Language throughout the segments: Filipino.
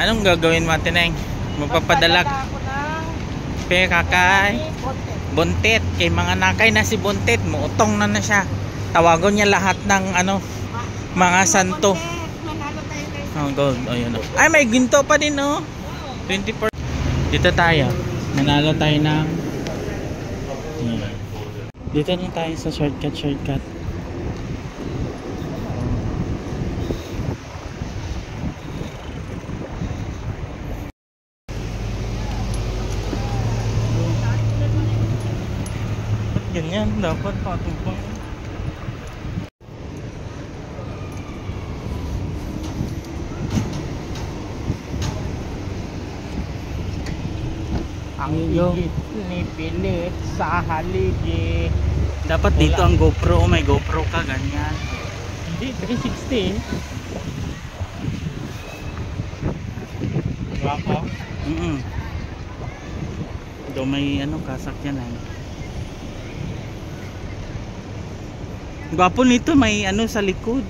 Anong gagawin mo, Tineng? Magpapadala ako ng pera kay Buntit. Kay mga nakay na si Buntit. Muutong na siya. Tawagon niya lahat ng mga santo. Oh, gold. Oh, yun. Ay, may ginto pa din, oh. 24. Dito tayo. Nanalo tayo ng dito na tayo sa shortcut. Ganyan, dapat patupang. Ang higit ni pilit sa haligi. Dapat dito ang GoPro. Oh, may GoPro ka, ganyan. Hindi, 360. Wako? Do may kasakyanan. Gwapo nito, may sa likod.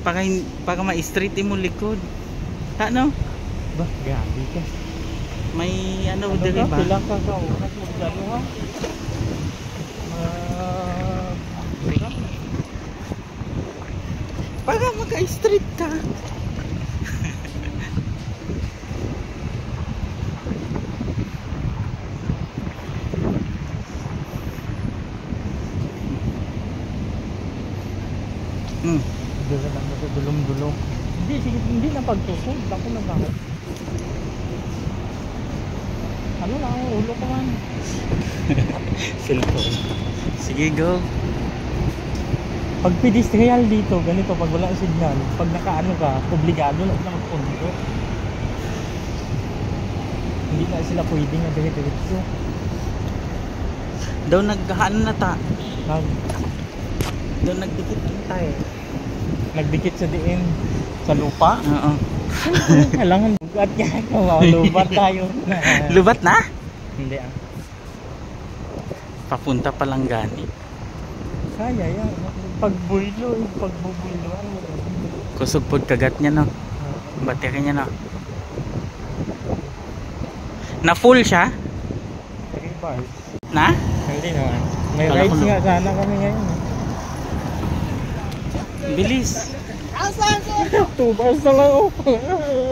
Pagka ma-straight mo likod. No? Bah, gabi ka. May diri ba? Bilang ka ka oras mo gano ha? Pagka maka-straight ka. Dito lang ako dulong-dulong. Hindi na pagtusod. Ako na bakit? Ano lang ang ulo ko man? Cellphone. Sige, go. Pag pedestrian dito, ganito, pag wala signal, pag nakaano ka, obligado na sila magpunto. Hindi na sila pwedeng na diretso. Daw naghaano na ta. Daw nagdikit tayo. Nagdikit sa diin sa lupa? Oo. Kailangan lubat yan. Lubat tayo. Lubat na? Hindi Papunta pa lang gani. Kaya yan. Pagbuylo. Pagbubuyloan mo. Kusog pod kagat niya, no? Battery niya, no? Na full siya? 3 bars. Na? Hindi naman. May rides nga sana kami ngayon. Bilis. 2 bars na lang.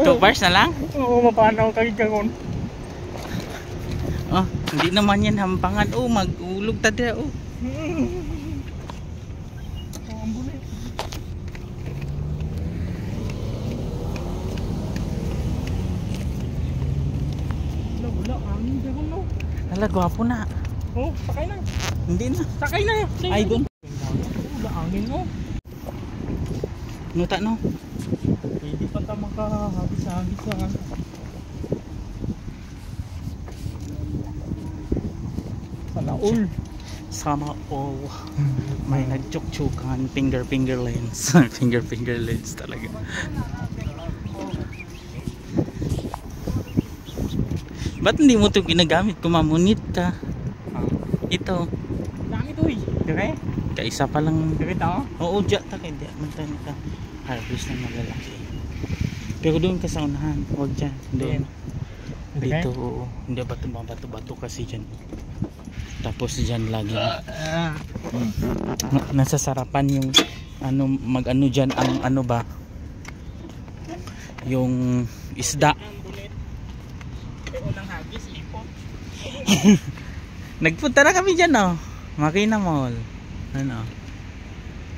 2 bars na lang? Oo, mapanaw kay karon. Oh, hindi naman yan hampangan. Oh, mag-ulog ta dira, oh. Wala, angin dito, no? Hala, gwapo na. Oh, sakay na. Hindi na. Sakay na. Ay, doon. Wala, angin, no? Nuta, no? Hindi pa ta makahagis-hagis sa naul. Sana all. May nagchuk-chukan. Finger lens. finger lens talaga. Ba't hindi mo ito ginagamit kung mamunit ka? Ito. Dami ito eh. Dire? Kaisa pa lang. Dire ito? Oo, dyan ta. Kaya diyan ka. Harvest ng malalaki. Pero doon ka sa unahan. Huwag dyan. Doon. Dito, oo. Hindi bato-bato kasi dyan. Tapos dyan lagi. Nasa sarapan yung mag-ano dyan ang ano ba? Yung isda. Nagpunta na kami dyan, oh. Marina Mall. Ano?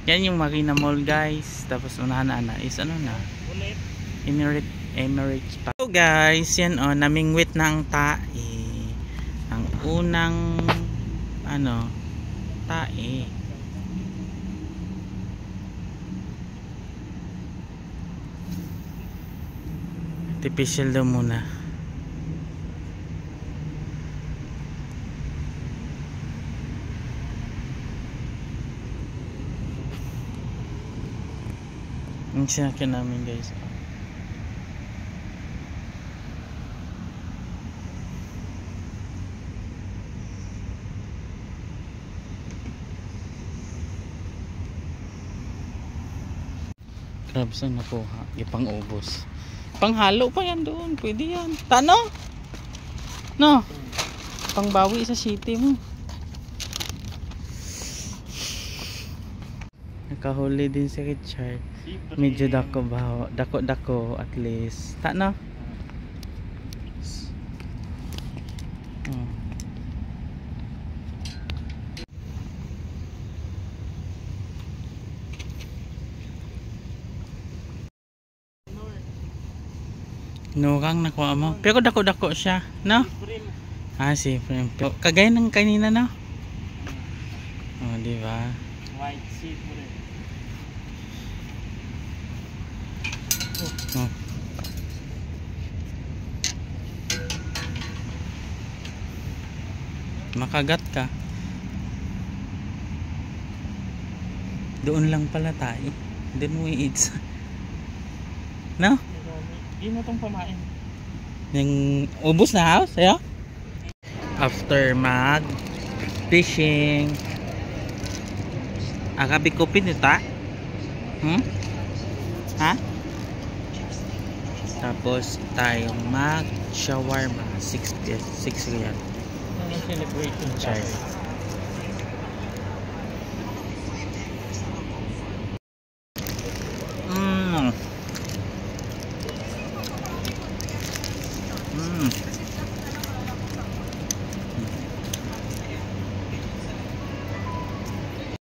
Yan yung Marina Mall, guys. Tapos unahan na is ano na? Emirates pa. So guys, yan, oh, namingwit na ang tae. Ang unang tae. Artificial daw muna. Ang sinakyan namin, guys. Crabs ang nakuha, ipang ubos. Panghalo pa yan doon. Pwede yan. Tano? No? Pangbawi sa city mo. Nakahuli din si Richard. Medyo dako ba? Dako at least. Tano? Oh. Nurang nakuha mo. Pero dako siya, no? Ah, si Frame. Kagaya ng kanina, no? Oh, di ba? White sea po rin. Oh. Makagat ka. Doon lang pala tayo. Then we eat. No? Hindi mo itong pamain. Yung ubos na house, ayo? After mag fishing. Agabi kopin ito, ha? Ha? Tapos tayong mag shawarma 6 real. Ang celebration Cheers. Mmm.